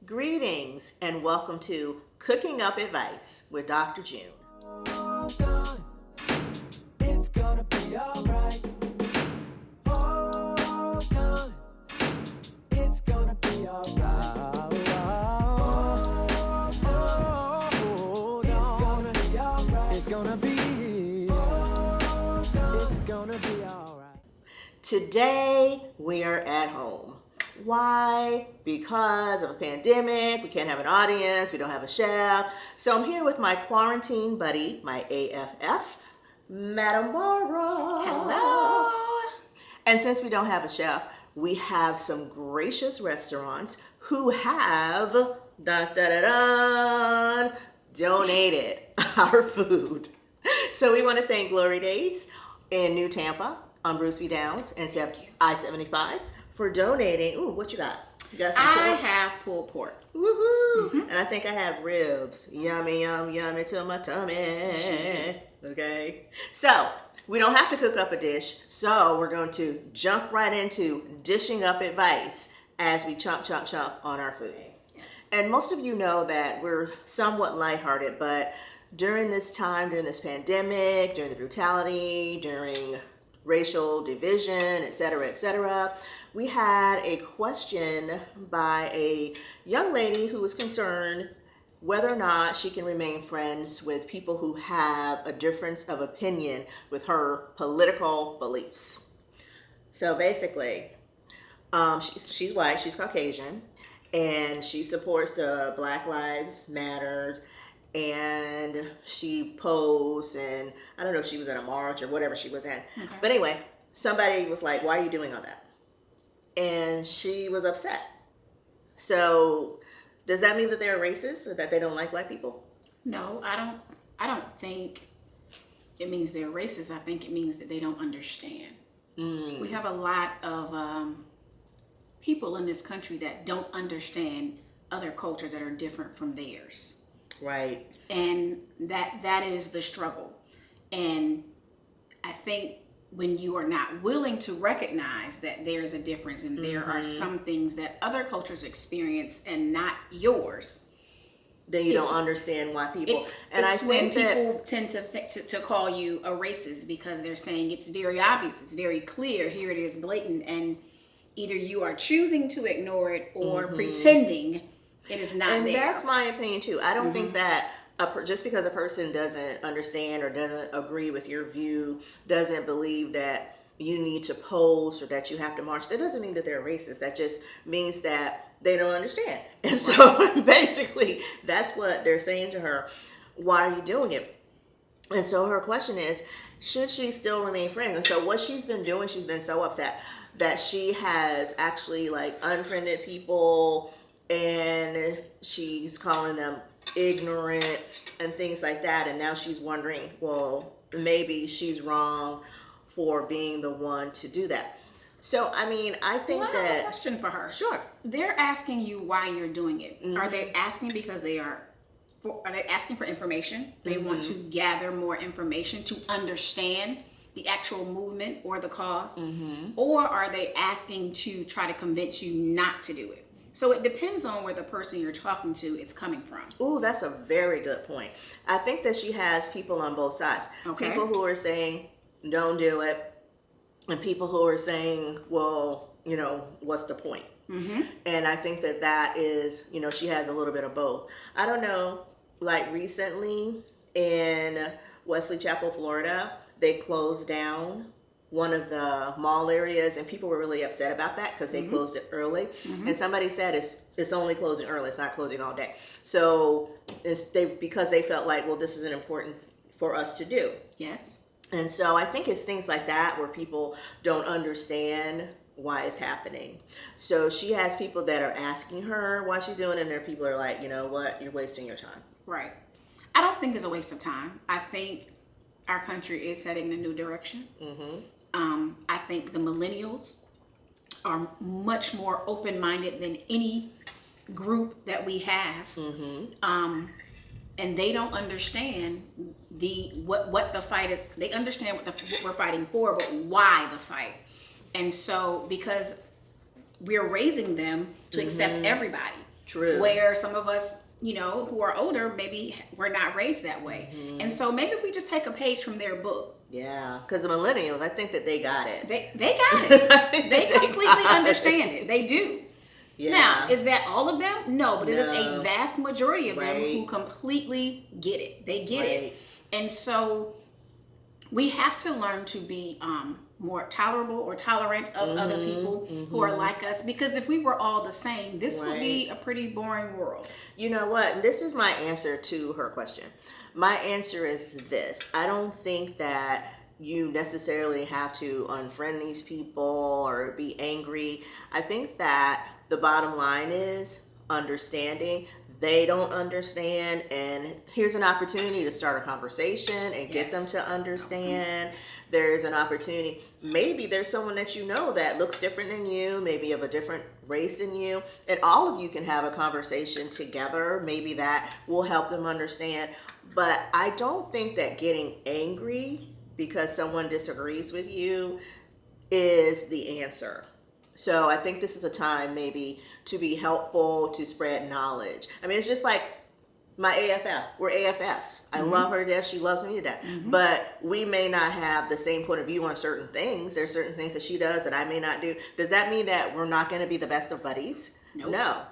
Greetings and welcome to Cooking Up Advice with Dr. June. It's gonna be alright. Hold on. It's gonna be alright. It's gonna be alright. Today we are at home. Why? Because of a pandemic, we can't have an audience, we don't have a chef. So I'm here with my quarantine buddy, my AFF, Madam Mara. Hello. And since we don't have a chef, we have some gracious restaurants who have donated our food. So we want to thank Glory Days in New Tampa on Bruce B. Downs and I-75 for donating. Ooh, what you got? You got some I pork? have pulled pork. Woohoo! And I think I have ribs. Yummy, yummy to my tummy. Okay. So we don't have to cook up a dish. So we're going to jump right into dishing up advice as we chomp on our food. Yes. And most of you know that we're somewhat lighthearted, but during this time, during this pandemic, during the brutality, during racial division, etc., we had a question by a young lady who was concerned whether or not she can remain friends with people who have a difference of opinion with her political beliefs. So basically, she's white, she's Caucasian, and she supports the Black Lives Matter, and she posed, and I don't know if she was at a march or whatever she was in. Okay. But anyway, somebody was like, why are you doing all that? And she was upset. So does that mean that they're racist or that they don't like black people? No, I don't think it means they're racist. I think it means that they don't understand. We have a lot of people in this country that don't understand other cultures that are different from theirs. Right. And that is the struggle. And I think when you are not willing to recognize that there's a difference and there are some things that other cultures experience and not yours, then you don't understand why people. And I think when people tend to call you a racist because they're saying it's very obvious, it's very clear, here it is blatant, and either you are choosing to ignore it or pretending it is not and there. And that's my opinion too. I don't think that just because a person doesn't understand or doesn't agree with your view, doesn't believe that you need to post or that you have to march, that doesn't mean that they're racist. That just means that they don't understand. And so basically that's what they're saying to her. Why are you doing it? And so her question is, should she still remain friends? And so what she's been doing, she's been so upset that she has actually like unfriended people, and she's calling them ignorant and things like that. And now she's wondering, well, maybe she's wrong for being the one to do that. So, I mean, I think I have a question for her. Sure. They're asking you why you're doing it. Are they asking because they are they asking for information? They want to gather more information to understand the actual movement or the cause? Or are they asking to try to convince you not to do it? So it depends on where the person you're talking to is coming from. Ooh, that's a very good point. I think that she has people on both sides. Okay. People who are saying, don't do it. And people who are saying, well, you know, what's the point? And I think that is, you know, she has a little bit of both. I don't know, like recently in Wesley Chapel, Florida, they closed down one of the mall areas, and people were really upset about that because they closed it early. And somebody said it's only closing early, it's not closing all day. So because they felt like, well, this isn't important for us to do. Yes. And so I think it's things like that where people don't understand why it's happening. So she has people that are asking her why she's doing it, and there are people are like, you know what, you're wasting your time. Right. I don't think it's a waste of time. I think our country is heading in a new direction. I think the millennials are much more open-minded than any group that we have. And they don't understand what the fight is. They understand what we're fighting for, but why the fight. And so because we're raising them to accept everybody. True. Where some of us, who are older, maybe we're not raised that way. And so maybe if we just take a page from their book. Yeah, because the millennials, I think that they got it. They got it. They completely understand it. They do. Yeah. Now, is that all of them? No, but it is a No. vast majority of them Right. who completely get it. They get Right. it. And so we have to learn to be more tolerable or tolerant of other people who are like us, because if we were all the same, this would be a pretty boring world. You know what? This is my answer to her question. My answer is this. I don't think that you necessarily have to unfriend these people or be angry. I think that the bottom line is understanding. They don't understand, and here's an opportunity to start a conversation and get them Yes. to understand. There's an opportunity. Maybe there's someone that you know that looks different than you, maybe of a different race than you, and all of you can have a conversation together. Maybe that will help them understand. But I don't think that getting angry because someone disagrees with you is the answer. So I think this is a time maybe to be helpful, to spread knowledge. I mean, it's just like my AFF. We're AFFs. I love her to death. She loves me to death. But we may not have the same point of view on certain things. There's certain things that she does that I may not do. Does that mean that we're not going to be the best of buddies? Nope. No.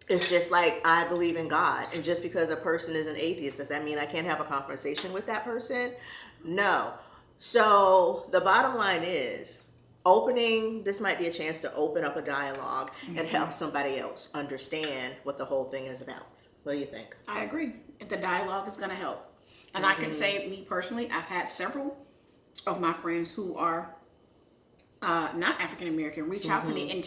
It's just like I believe in God. And just because a person is an atheist, does that mean I can't have a conversation with that person? No. So the bottom line is, this might be a chance to open up a dialogue and help somebody else understand what the whole thing is about. What do you think? I agree. The dialogue is going to help. And I can say, me personally, I've had several of my friends who are not African American reach out to me and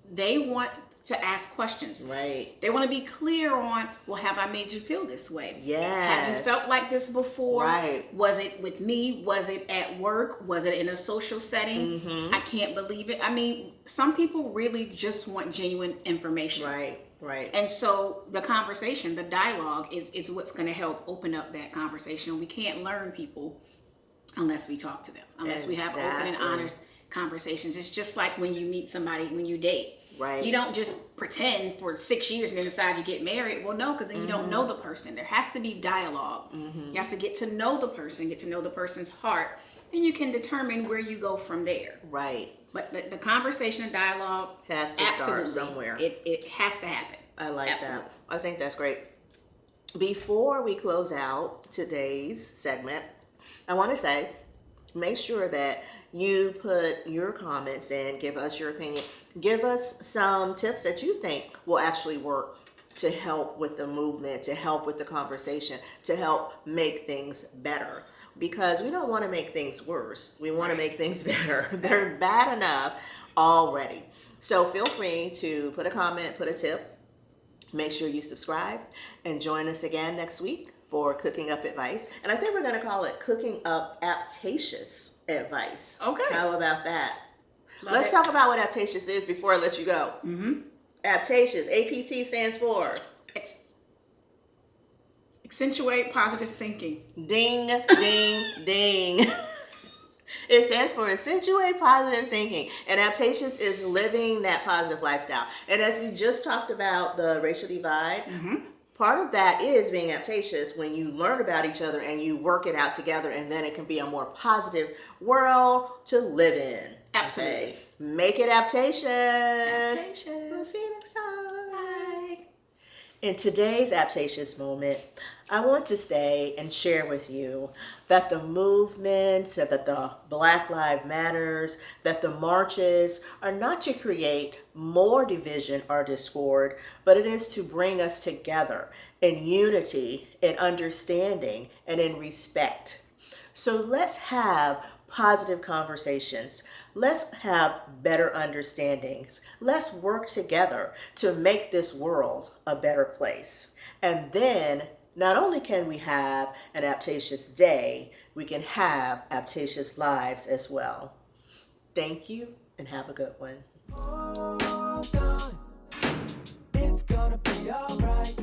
they want to ask questions. Right. They want to be clear on, well, have I made you feel this way? Yes. Have you felt like this before? Right. Was it with me? Was it at work? Was it in a social setting? I can't believe it. I mean, some people really just want genuine information. Right. Right. And so the conversation, the dialogue is what's going to help open up that conversation. We can't learn people unless we talk to them, unless we have open and Exactly. honest conversations. It's just like when you meet somebody, when you date. Right. You don't just pretend for 6 years and then decide you get married. Well, no, because then you don't know the person. There has to be dialogue. You have to get to know the person, get to know the person's heart. Then you can determine where you go from there. Right. But the conversation and dialogue Has to start somewhere. It has to happen. I like Absolutely. that. I think that's great. Before we close out today's segment, I want to say, make sure that you put your comments in, give us your opinion, give us some tips that you think will actually work to help with the movement, to help with the conversation, to help make things better. Because we don't want to make things worse. We want to make things better. They're bad enough already. So feel free to put a comment, put a tip. Make sure you subscribe and join us again next week for Cooking Up Advice. And I think we're going to call it Cooking Up Aptacious Advice. Okay. How about that? Love Let's it. talk about what aptacious is before I let you go. Aptacious, APT stands for Accentuate positive thinking. ding, ding, ding. It stands for accentuate positive thinking. And aptacious is living that positive lifestyle. And as we just talked about the racial divide, part of that is being aptacious when you learn about each other and you work it out together, and then it can be a more positive world to live in. Absolutely. Okay? Make it aptacious. Aptacious. We'll see you next time. Bye. In today's aptacious moment, I want to say and share with you that the movements, that the Black Lives Matters, that the marches are not to create more division or discord, but it is to bring us together in unity, in understanding, and in respect. So let's have positive conversations. Let's have better understandings. Let's work together to make this world a better place. And then not only can we have an aptacious day, we can have aptacious lives as well. Thank you and have a good one. Hold on. It's gonna be alright.